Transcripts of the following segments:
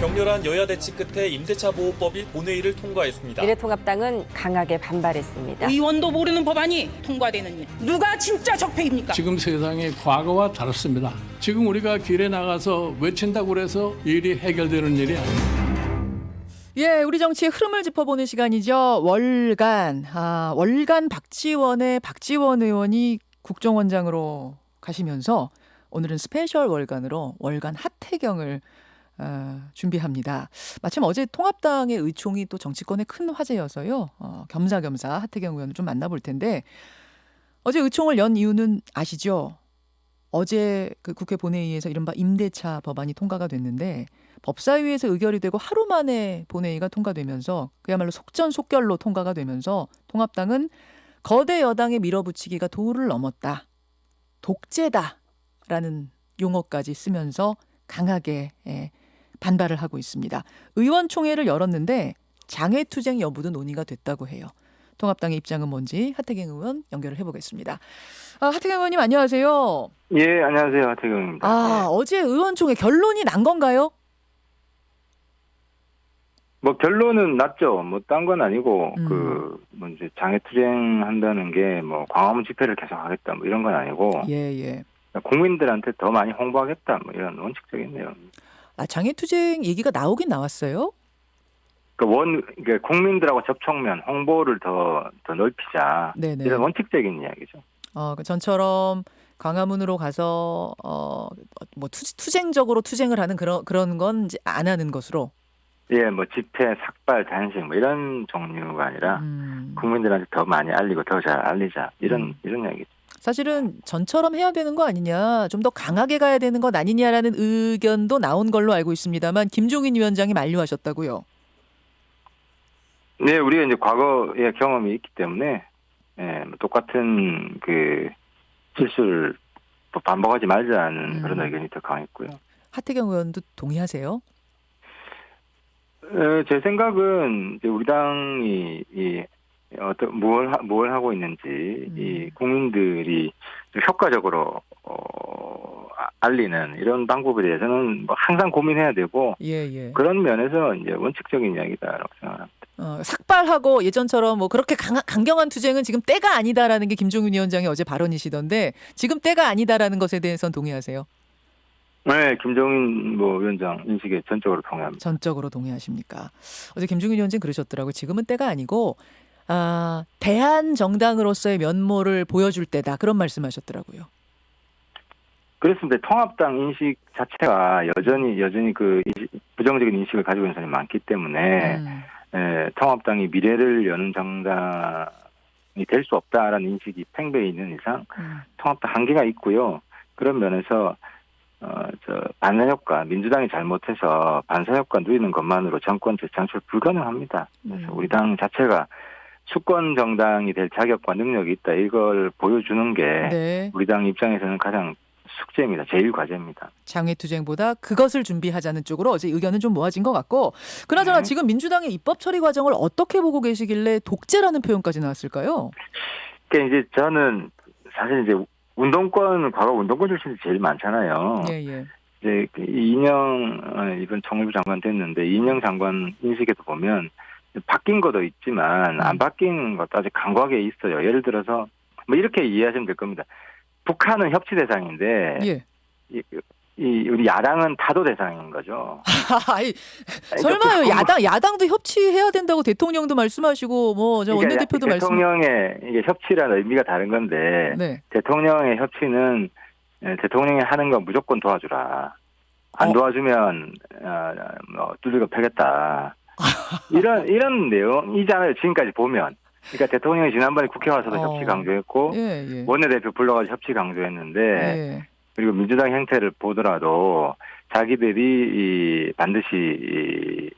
격렬한 여야 대치 끝에 임대차 보호법이 본회의를 통과했습니다. 미래통합당은 강하게 반발했습니다. 의원도 모르는 법안이 통과되는 일. 누가 진짜 적폐입니까? 지금 세상이 과거와 다릅니다. 지금 우리가 길에 나가서 외친다고 그래서 일이 해결되는 일이 아닙니다. 예, 우리 정치의 흐름을 짚어보는 시간이죠. 월간 박지원 의원이 국정원장으로 가시면서 오늘은 스페셜 월간으로 월간 하태경을 준비합니다. 마침 어제 통합당의 의총이 또 정치권의 큰 화제여서요. 겸사겸사 하태경 의원을 좀 만나볼 텐데 어제 의총을 연 이유는 아시죠? 어제 그 국회 본회의에서 이른바 임대차 법안이 통과가 됐는데 법사위에서 의결이 되고 하루 만에 본회의가 통과되면서 그야말로 속전속결로 통과가 되면서 통합당은 거대 여당의 밀어붙이기가 도를 넘었다. 독재다라는 용어까지 쓰면서 강하게 반발을 하고 있습니다. 의원총회를 열었는데 장외투쟁 여부도 논의가 됐다고 해요. 통합당의 입장은 뭔지 하태경 의원 연결을 해보겠습니다. 하태경 의원님 안녕하세요. 예, 안녕하세요. 하태경입니다. 어제 의원총회 결론이 난 건가요? 뭐 결론은 났죠. 뭐 딴 건 아니고 이제 장애투쟁 한다는 게 뭐 광화문 집회를 계속하겠다 뭐 이런 건 아니고 예. 국민들한테 더 많이 홍보하겠다 뭐 이런 원칙적인 내용. 장애투쟁 얘기가 나오긴 나왔어요? 그러니까 국민들하고 접촉면 홍보를 더 넓히자. 네네. 이런 원칙적인 이야기죠. 전처럼 광화문으로 가서 뭐 투쟁적으로 투쟁을 하는 그런 건 이제 안 하는 것으로. 예, 뭐 집회, 삭발, 단식 뭐 이런 종류가 아니라 국민들한테 더 많이 알리고 더 잘 알리자 이런 이야기죠. 사실은 전처럼 해야 되는 거 아니냐, 좀 더 강하게 가야 되는 것 아니냐라는 의견도 나온 걸로 알고 있습니다만 김종인 위원장이 만류하셨다고요. 네, 우리가 이제 과거의 경험이 있기 때문에 똑같은 그 실수를 반복하지 말자는 그런 의견이 더 강했고요. 하태경 의원도 동의하세요? 제 생각은 이제 우리 당이 뭘 하고 있는지 이 국민들이 효과적으로 알리는 이런 방법에 대해서는 뭐 항상 고민해야 되고 그런 면에서 이제 원칙적인 이야기다라고 생각합니다. 삭발하고 예전처럼 뭐 그렇게 강경한 투쟁은 지금 때가 아니다라는 게 김종인 위원장의 어제 발언이시던데 지금 때가 아니다라는 것에 대해서는 동의하세요? 네, 김종인 위원장 인식에 전적으로 동의합니다. 전적으로 동의하십니까? 어제 김종인 위원장 그러셨더라고요. 지금은 때가 아니고 대한 정당으로서의 면모를 보여줄 때다. 그런 말씀하셨더라고요. 그렇습니다. 통합당 인식 자체가 여전히 그 부정적인 인식을 가지고 있는 사람이 많기 때문에 통합당이 미래를 여는 정당이 될 수 없다라는 인식이 팽배해 있는 이상 통합당 한계가 있고요. 그런 면에서 반사효과, 민주당이 잘못해서 반사효과 누리는 것만으로 정권 재창출 불가능합니다. 그래서 우리 당 자체가 수권 정당이 될 자격과 능력이 있다. 이걸 보여주는 게 우리 당 입장에서는 가장 숙제입니다. 제일 과제입니다. 장외투쟁보다 그것을 준비하자는 쪽으로 어제 의견은 좀 모아진 것 같고 그나저나 지금 민주당의 입법 처리 과정을 어떻게 보고 계시길래 독재라는 표현까지 나왔을까요? 그러니까 이제 저는 사실 이제 과거 운동권 출신이 제일 많잖아요. 이제 이인영 이번 정무부 장관 됐는데 이인영 장관 인식에도 보면 바뀐 것도 있지만 안 바뀐 것도 아직 강하게 있어요. 예를 들어서 뭐 이렇게 이해하시면 될 겁니다. 북한은 협치 대상인데 우리 야당은 타도 대상인 거죠. 설마요? 야당도 협치해야 된다고 대통령도 말씀하시고 원내대표도 대통령의 이게 협치라는 의미가 다른 건데 대통령의 협치는 대통령이 하는 거 무조건 도와주라. 안 도와주면 두들겨 패겠다. 이런 내용이잖아요. 지금까지 보면. 그러니까 대통령이 지난번에 국회 와서도 협치 강조했고 원내대표 불러가지고 협치 강조했는데 그리고 민주당 형태를 보더라도 자기들이 반드시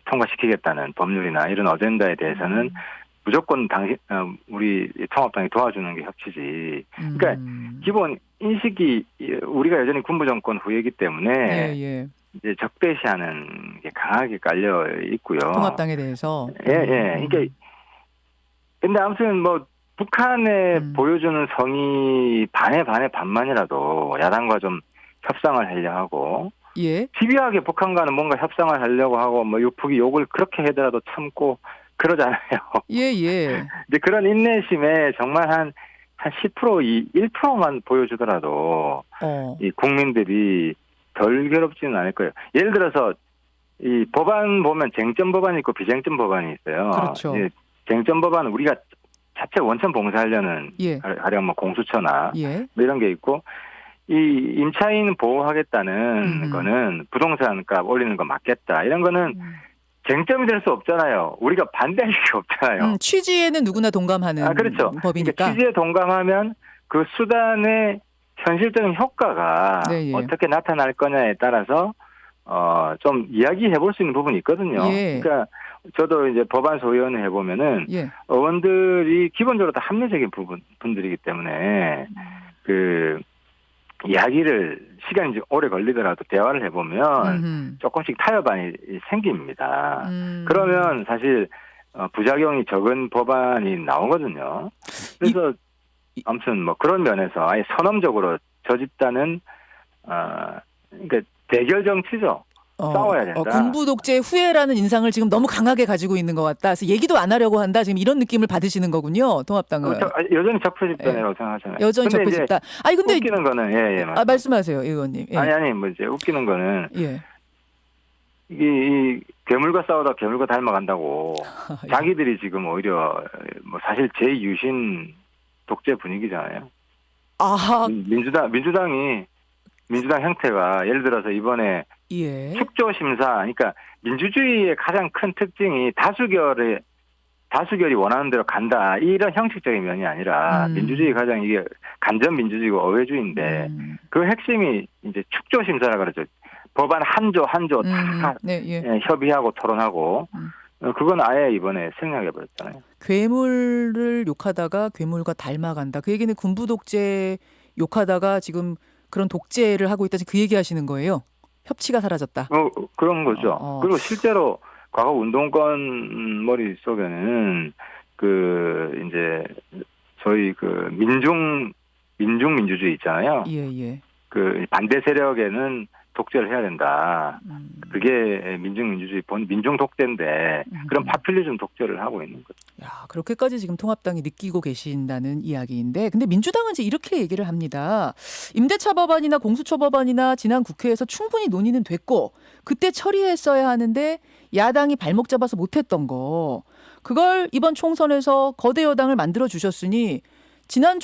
통과시키겠다는 법률이나 이런 어젠다에 대해서는 무조건 우리 통합당이 도와주는 게 협치지. 그러니까 기본 인식이 우리가 여전히 군부 정권 후예이기 때문에 이제 적대시하는 게 강하게 깔려 있고요. 통합당에 대해서. 그러니까 근데 아무튼 뭐 북한에 보여주는 성의 반만이라도 야당과 좀 협상을 하려 하고 예. 집요하게 북한과는 뭔가 협상을 하려고 하고 뭐 북이 욕을 그렇게 하더라도 참고 그러잖아요. 예. 근데 그런 인내심에 정말 한 10%, 1%만 보여주더라도 이 국민들이 덜 괴롭지는 않을 거예요. 예를 들어서 이 법안 보면 쟁점 법안이 있고 비쟁점 법안이 있어요. 그렇죠. 쟁점 법안은 우리가 자체 원천 봉사하려는 가령 뭐 공수처나 뭐 이런 게 있고 이 임차인 보호하겠다는 거는 부동산 값 올리는 거 맞겠다. 이런 거는 쟁점이 될 수 없잖아요. 우리가 반대할 수 없잖아요. 취지에는 누구나 동감하는 그렇죠. 법이니까. 그러니까 취지에 동감하면 그 수단의 현실적인 효과가 어떻게 나타날 거냐에 따라서 좀 이야기해 볼 수 있는 부분이 있거든요. 그러니까 저도 이제 법안 소위원회 해보면은 의원들이 기본적으로 다 합리적인 분들이기 때문에 그 이야기를 시간이 오래 걸리더라도 대화를 해보면 조금씩 타협안이 생깁니다. 그러면 사실 부작용이 적은 법안이 나오거든요. 그래서 아무튼 뭐 그런 면에서 아예 선언적으로 저 집단은 그러니까 대결 정치죠. 싸워야 된다. 군부 독재 후회라는 인상을 지금 너무 강하게 가지고 있는 것 같다. 그래서 얘기도 안 하려고 한다. 지금 이런 느낌을 받으시는 거군요. 통합당은. 여전히 적폐 집단이라고 생각하잖아요. 여전히 적폐 집단. 아니 근데 웃기는 거는 말씀하세요, 의원님. 아니 뭐 이제 웃기는 거는 이 괴물과 싸우다 괴물과 닮아간다고 자기들이 지금 오히려 뭐 사실 제2유신 독재 분위기잖아요. 민주당 형태가 예를 들어서 이번에 축조 심사, 그러니까 민주주의의 가장 큰 특징이 다수결이 원하는 대로 간다. 이런 형식적인 면이 아니라 민주주의 가장 이게 간접 민주주의고 의회주의인데 그 핵심이 이제 축조 심사라 그러죠. 법안 한 조 다 협의하고 토론하고 그건 아예 이번에 생략해 버렸잖아요. 괴물을 욕하다가 괴물과 닮아간다. 그 얘기는 군부 독재 욕하다가 지금 그런 독재를 하고 있다. 그 얘기 하시는 거예요? 협치가 사라졌다. 그런 거죠. 그리고 실제로 과거 운동권 머릿속에는 이제 저희 민중민주주의 있잖아요. 그 반대 세력에는 독재를 해야 된다. 그게 민중민주주의 민중 독재인데 그런 파퓰리즘 독재를 하고 있는 거죠. 그렇게까지 지금 통합당이 느끼고 계신다는 이야기인데, 근데 민주당은 이제 이렇게 얘기를 합니다. 임대차 법안이나 공수처 법안이나 지난 국회에서 충분히 논의는 됐고 그때 처리했어야 하는데 야당이 발목 잡아서 못했던 거, 그걸 이번 총선에서 거대 여당을 만들어 주셨으니 지난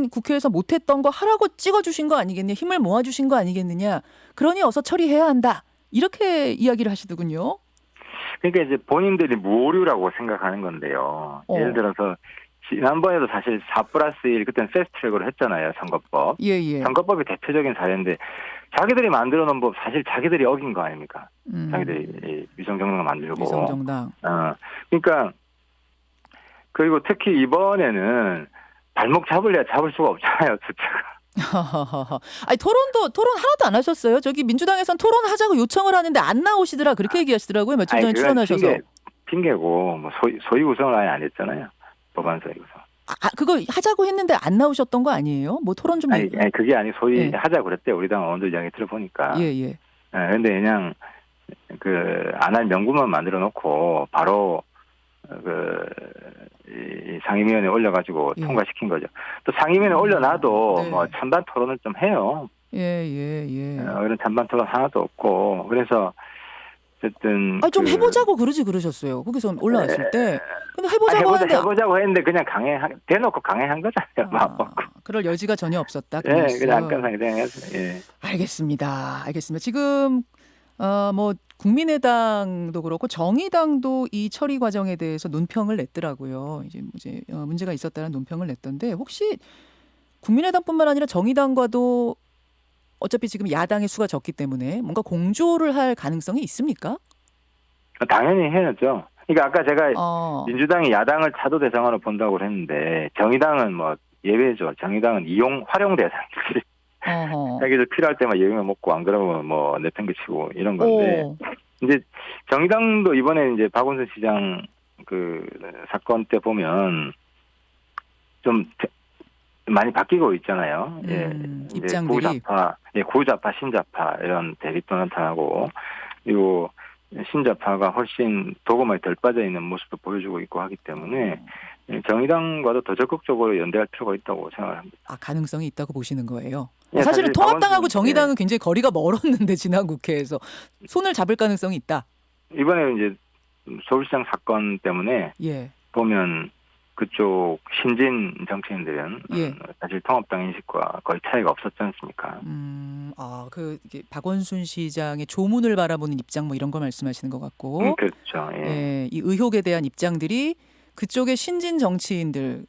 국회에서 못했던 거 하라고 찍어주신 거 아니겠냐, 힘을 모아주신 거 아니겠느냐, 그러니 어서 처리해야 한다, 이렇게 이야기를 하시더군요. 그러니까 이제 본인들이 무오류라고 생각하는 건데요. 예를 들어서 지난번에도 사실 4+1 그때는 패스트트랙으로 했잖아요. 선거법. 선거법이 대표적인 사례인데 자기들이 만들어 놓은 법 사실 자기들이 어긴 거 아닙니까? 자기들이 위성정당을 만들고. 위성정당. 그러니까 그리고 특히 이번에는 발목 잡을 수가 없잖아요, 숫자가. 아니 토론 하나도 안 하셨어요? 저기 민주당에선 토론하자고 요청을 하는데 안 나오시더라, 그렇게 얘기하시더라고요. 며칠 전에 출연하셔서. 핑계고 뭐 소위 구성을 아예 안 했잖아요. 법안 소위 구성. 그거 하자고 했는데 안 나오셨던 거 아니에요? 뭐 토론 좀. 아니 그게 아니 소위 하자고 그랬대요. 우리 당 의원들 이야기 들어보니까. 근데 그냥 안 할 명분만 만들어 놓고 바로 이 상임위원회에 올려가지고 통과시킨 거죠. 또 상임위원회에 올려놔도 뭐 찬반 토론을 좀 해요. 이런 찬반 토론 하나도 없고, 그래서 어쨌든 좀 해보자고 그러셨어요. 거기서 올라왔을 때. 근데 해보자고 했는데 그냥 대놓고 강행한 거잖아요. 그럴 여지가 전혀 없었다. 그냥 안간상에 대응했어요. 알겠습니다. 지금 뭐 국민의당도 그렇고 정의당도 이 처리 과정에 대해서 논평을 냈더라고요. 이제 문제가 있었다는 논평을 냈던데, 혹시 국민의당뿐만 아니라 정의당과도 어차피 지금 야당의 수가 적기 때문에 뭔가 공조를 할 가능성이 있습니까? 당연히 해야죠. 그러니까 아까 제가 민주당이 야당을 차도 대상으로 본다고 했는데 정의당은 뭐 예외죠. 정의당은 활용 대상이지. 자기들 필요할 때만 예우면 먹고 안 그러면 뭐 내팽개치고 이런 건데, 이제 정의당도 이번에 이제 박원순 시장 그 사건 때 보면 좀 많이 바뀌고 있잖아요. 이제 입장들이 구좌파, 신좌파 이런 대립도 나타나고, 그리고 신좌파가 훨씬 도구만이 덜 빠져 있는 모습도 보여주고 있고 하기 때문에 정의당과도 더 적극적으로 연대할 필요가 있다고 생각합니다. 가능성이 있다고 보시는 거예요? 예, 사실은 사실 통합당하고 정의당은 예. 굉장히 거리가 멀었는데 지난 국회에서 손을 잡을 가능성이 있다. 이번에 이제 서울시장 사건 때문에 예. 보면 그쪽 신진 정치인들은 예. 사실 통합당 인식과 거의 차이가 없었지 않습니까? 이게 박원순 시장의 조문을 바라보는 입장 뭐 이런 거 말씀하시는 것 같고, 그렇죠. 예. 예, 이 의혹에 대한 입장들이 그쪽의 신진 정치인들,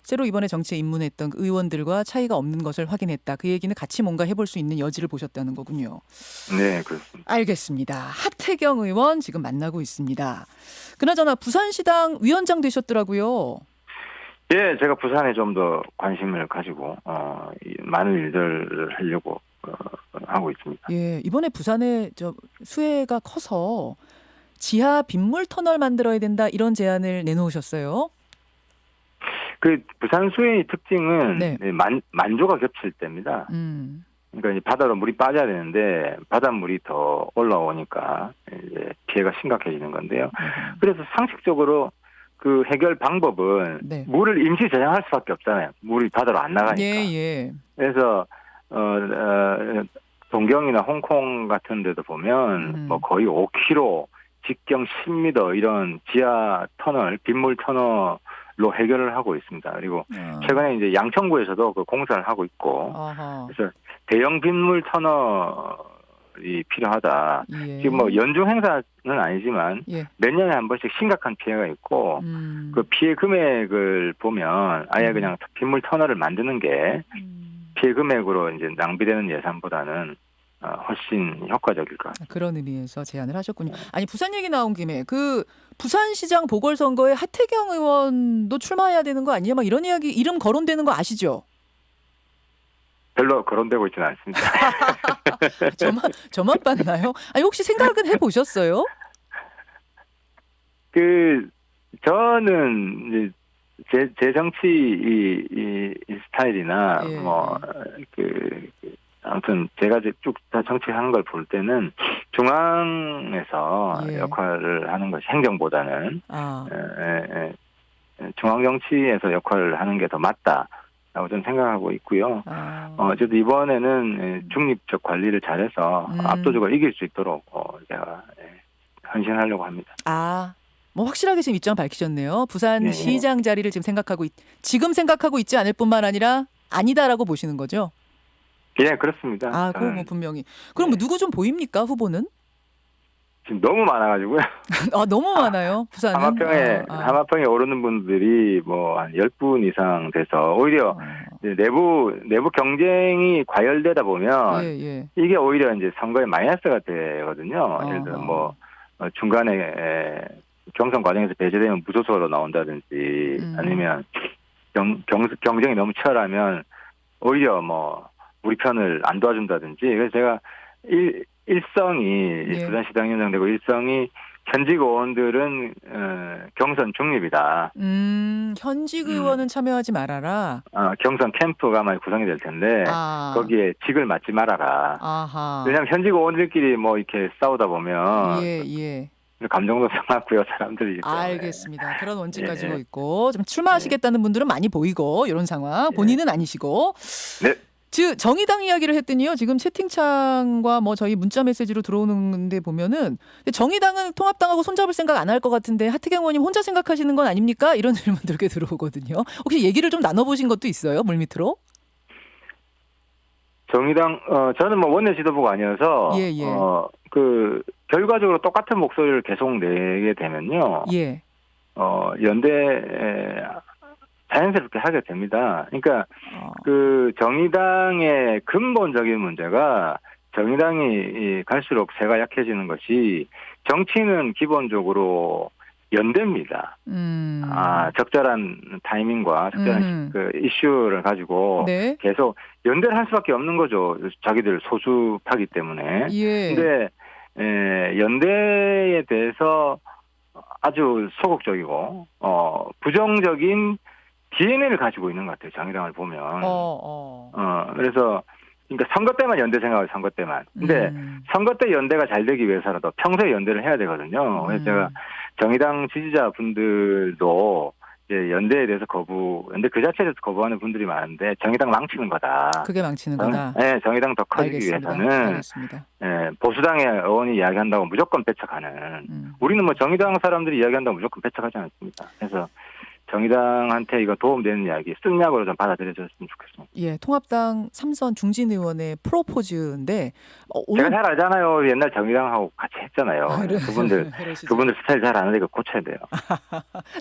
새로 이번에 정치에 입문했던 그 의원들과 차이가 없는 것을 확인했다. 그 얘기는 같이 뭔가 해볼 수 있는 여지를 보셨다는 거군요. 네, 그렇습니다. 알겠습니다. 하태경 의원 지금 만나고 있습니다. 그나저나 부산시당 위원장 되셨더라고요. 예, 제가 부산에 좀 더 관심을 가지고 많은 일들을 하려고 하고 있습니다. 예, 이번에 부산에 수해가 커서 지하 빗물 터널 만들어야 된다 이런 제안을 내놓으셨어요. 그 부산 수해의 특징은 네. 만조가 겹칠 때입니다. 그러니까 이제 바다로 물이 빠져야 되는데 바닷물이 더 올라오니까 이제 피해가 심각해지는 건데요. 그래서 상식적으로 그 해결 방법은 네. 물을 임시 저장할 수밖에 없잖아요. 물이 바다로 안 나가니까. 예. 그래서 동경이나 홍콩 같은 데도 보면 뭐 거의 5km, 직경 10m 이런 지하 터널, 빗물 터널로 해결을 하고 있습니다. 그리고 최근에 이제 양천구에서도 그 공사를 하고 있고, 그래서 대형 빗물 터널이 필요하다. 예. 지금 뭐 연중 행사는 아니지만 예. 몇 년에 한 번씩 심각한 피해가 있고, 그 피해 금액을 보면 아예 그냥 빗물 터널을 만드는 게 피해 금액으로 이제 낭비되는 예산보다는 훨씬 효과적일 것 같아요. 그런 의미에서 제안을 하셨군요. 아니 부산 얘기 나온 김에 그 부산시장 보궐선거에 하태경 의원도 출마해야 되는 거 아니냐? 막 이런 이야기 이름 거론되는 거 아시죠? 별로 거론되고 있지는 않습니다. 저만 봤나요? 아니 혹시 생각은 해보셨어요? 저는 이제 제 정치 이 스타일이나 예. 아무튼 제가 쭉 다 정치하는 걸 볼 때는 중앙에서 예. 역할을 하는 것이 행정보다는 중앙 정치에서 역할을 하는 게 더 맞다라고 저는 생각하고 있고요. 어쨌든 이번에는 중립적 관리를 잘해서 압도적으로 이길 수 있도록 제가 헌신하려고 합니다. 뭐 확실하게 지금 입장 밝히셨네요. 부산 네. 시장 자리를 지금 생각하고 있지 않을 뿐만 아니라 아니다라고 보시는 거죠? 예, 그렇습니다. 그거 뭐 분명히. 그럼 뭐 누구 좀 보입니까 후보는? 지금 너무 많아가지고요. 너무 많아요. 부산은. 하마평에 오르는 분들이 뭐 한 10분 이상 돼서 오히려 이제 내부 경쟁이 과열되다 보면 이게 오히려 이제 선거에 마이너스가 되거든요. 예를 들어 뭐 중간에 경선 과정에서 배제되면 무소속으로 나온다든지 아니면 경쟁이 너무 치열하면 오히려 뭐 우리 편을 안 도와준다든지. 그래서 제가 일성이 부산시당 위원장되고 일성이 현직 의원들은 경선 중립이다. 현직 의원은 참여하지 말아라. 경선 캠프가 많이 구성이 될 텐데 거기에 직을 맡지 말아라. 왜냐하면 현직 의원들끼리 뭐 이렇게 싸우다 보면 감정도 상하고요, 사람들이. 알겠습니다. 그런 원칙 가지고 있고 좀 출마하시겠다는 분들은 많이 보이고 이런 상황. 본인은 아니시고. 네. 정의당 이야기를 했더니요. 지금 채팅창과 뭐 저희 문자 메시지로 들어오는데 보면은 정의당은 통합당하고 손잡을 생각 안 할 것 같은데 하태경 의원님 혼자 생각하시는 건 아닙니까? 이런 질문들 꽤 들어오거든요. 혹시 얘기를 좀 나눠보신 것도 있어요? 물밑으로? 정의당 저는 뭐 원내 지도부가 아니어서 결과적으로 똑같은 목소리를 계속 내게 되면요. 연대 자연스럽게 하게 됩니다. 그러니까 그 정의당의 근본적인 문제가 정의당이 갈수록 세가 약해지는 것이 정치는 기본적으로 연대입니다. 적절한 타이밍과 적절한 그 이슈를 가지고 계속 연대를 할 수밖에 없는 거죠. 자기들 소수파기 때문에. 근데 연대에 대해서 아주 소극적이고 부정적인 DNA를 가지고 있는 것 같아요. 정의당을 보면. 그래서 그러니까 선거 때만 연대 생각해요. 선거 때만. 근데 선거 때 연대가 잘 되기 위해서라도 평소에 연대를 해야 되거든요. 그래서 제가 정의당 지지자분들도 이제 연대에 대해서 연대 그 자체에 대해서 거부하는 분들이 많은데 정의당 망치는 거다. 그게 망치는 거다. 네, 정의당 더 커지기 위해서는 알겠습니다. 보수당의 의원이 이야기한다고 무조건 배척하는. 우리는 뭐 정의당 사람들이 이야기한다고 무조건 배척하지 않습니다. 그래서 정의당한테 이거 도움되는 이야기 쓴약으로 좀 받아들여줬으면 좋겠습니다. 예, 통합당 3선 중진 의원의 프로포즈인데 오늘 제가 잘 알잖아요. 옛날 정의당하고 같이 했잖아요. 그분들 스타일 잘 아는데 이거 고쳐야 돼요.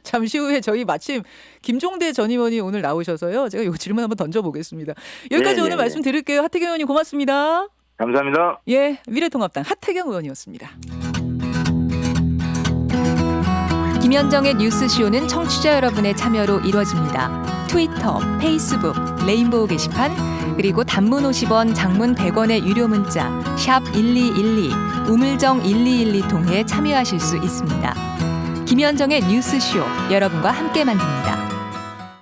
잠시 후에 저희 마침 김종대 전 의원이 오늘 나오셔서요. 제가 이 질문 한번 던져보겠습니다. 여기까지 오늘 말씀 드릴게요. 하태경 의원님 고맙습니다. 감사합니다. 예, 미래통합당 하태경 의원이었습니다. 김현정의 뉴스쇼는 청취자 여러분의 참여로 이루어집니다. 트위터, 페이스북, 레인보우 게시판, 그리고 단문 50원, 장문 100원의 유료 문자 샵 1212, 우물정 1212 통해 참여하실 수 있습니다. 김현정의 뉴스쇼, 여러분과 함께 만듭니다.